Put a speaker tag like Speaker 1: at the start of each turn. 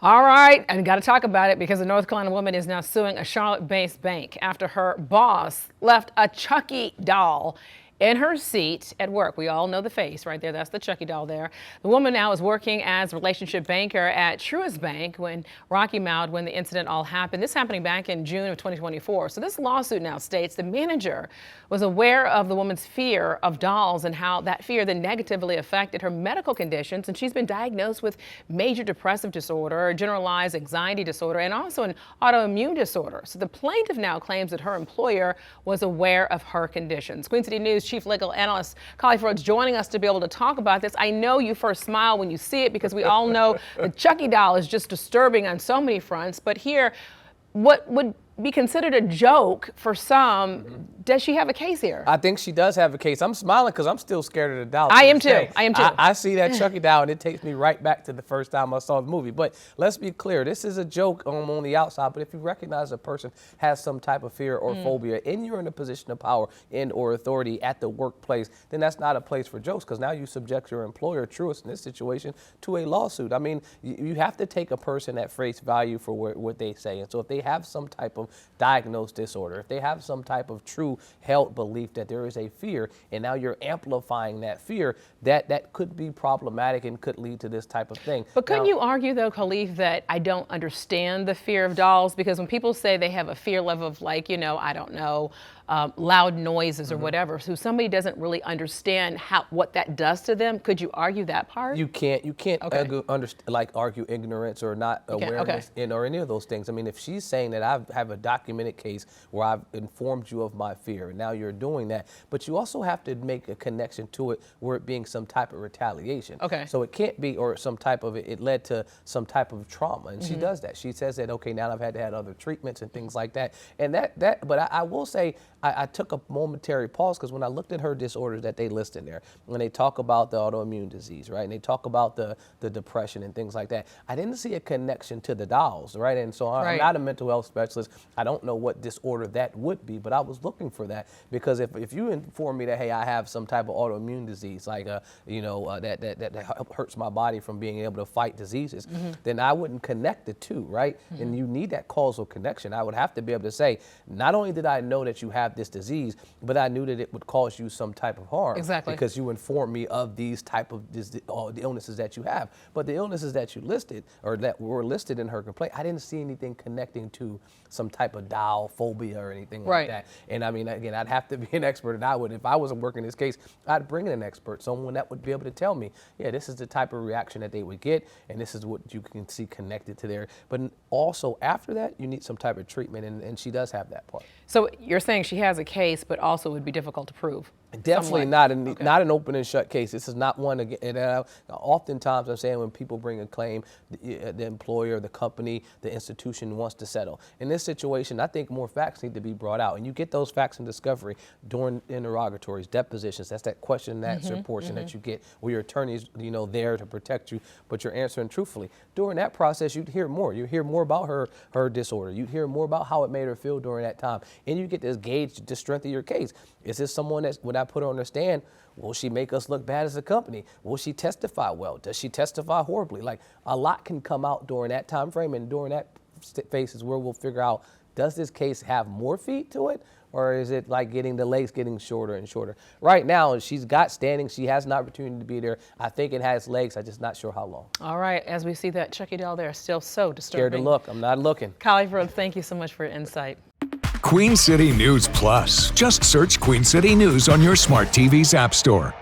Speaker 1: All right, and got to talk about it because a North Carolina woman is now suing a Charlotte-based bank after her boss left a Chucky doll in her seat at work. We all know the face right there. That's the Chucky doll there. The woman now is working as a relationship banker at Truist Bank when Rocky Mount, when the incident all happened. This happening back in June of 2024. So this lawsuit now states the manager was aware of the woman's fear of dolls and how that fear then negatively affected her medical conditions. And she's been diagnosed with major depressive disorder, generalized anxiety disorder, and also an autoimmune disorder. So the plaintiff now claims that her employer was aware of her conditions. Queen City News Chief Legal Analyst Collie Ford's joining us to be able to talk about this. I know you first smile when you see it because we all know the Chucky doll is just disturbing on so many fronts. But here, what would be considered a joke for some, does she have a case here?
Speaker 2: I think she does have a case. I'm smiling because I'm still scared of the doll.
Speaker 1: I am too. I am too.
Speaker 2: I see that Chucky doll and it takes me right back to the first time I saw the movie. But let's be clear, this is a joke on the outside, but if you recognize a person has some type of fear or phobia and you're in a position of power and or authority at the workplace, then that's not a place for jokes because now you subject your employer, Truist in this situation, to a lawsuit. I mean, you have to take a person at face value for what they say. And so if they have some type of diagnosed disorder, if they have some type of true held belief that there is a fear and now you're amplifying that fear, that could be problematic and could lead to this type of thing.
Speaker 1: But couldn't you argue though, Khalif, that I don't understand the fear of dolls? Because when people say they have a fear level of like, I don't know, loud noises or whatever, so somebody doesn't really understand what that does to them, could you argue that part?
Speaker 2: You can't argue ignorance or not awareness or any of those things. I mean, if she's saying that I have a documented case where I've informed you of my fear and now you're doing that, but you also have to make a connection to it where it being some type of retaliation.
Speaker 1: Okay.
Speaker 2: So it can't be, or some type of, it led to some type of trauma, and she does that. She says that, okay, now I've had to have other treatments and things like that. And but I will say, I took a momentary pause because when I looked at her disorders that they list in there, when they talk about the autoimmune disease, right, and they talk about the depression and things like that, I didn't see a connection to the dolls, right? And so I'm not a mental health specialist. I don't know what disorder that would be, but I was looking for that because if you inform me that, hey, I have some type of autoimmune disease, like that hurts my body from being able to fight diseases, then I wouldn't connect the two, right? And you need that causal connection. I would have to be able to say, not only did I know that you have this disease, but I knew that it would cause you some type of harm.
Speaker 1: Exactly.
Speaker 2: Because you informed me of these type of the illnesses that you have. But the illnesses that you listed, or that were listed in her complaint, I didn't see anything connecting to some type of doll phobia or anything like that. And I mean, again, I'd have to be an expert, and if I was working this case, I'd bring in an expert, someone that would be able to tell me, yeah, this is the type of reaction that they would get, and this is what you can see connected to there. But also after that, you need some type of treatment, and she does have that part.
Speaker 1: So you're saying she has a case, but also would be difficult to prove?
Speaker 2: Definitely not an open and shut case. This is not one again. And oftentimes I'm saying when people bring a claim, the employer, the company, the institution wants to settle. In this situation, I think more facts need to be brought out, and you get those facts in discovery during interrogatories, depositions. That's that question and answer portion that you get where your attorney's there to protect you, but you're answering truthfully. During that process, you'd hear more. You hear more about her disorder. You'd hear more about how it made her feel during that time, and you get to gauge the strength of your case. Is this someone that, when I put her on the stand, will she make us look bad as a company? Will she testify well? Does she testify horribly? Like, a lot can come out during that time frame, and during that phase is where we'll figure out, does this case have more feet to it, or is it like the legs getting shorter and shorter? Right now, she's got standing. She has an opportunity to be there. I think it has legs. I'm just not sure how long.
Speaker 1: All right. As we see that Chucky doll there, still so disturbing.
Speaker 2: Scared to look. I'm not looking.
Speaker 1: Collie Ford, thank you so much for your insight.
Speaker 3: Queen City News Plus. Just search Queen City News on your smart TV's app store.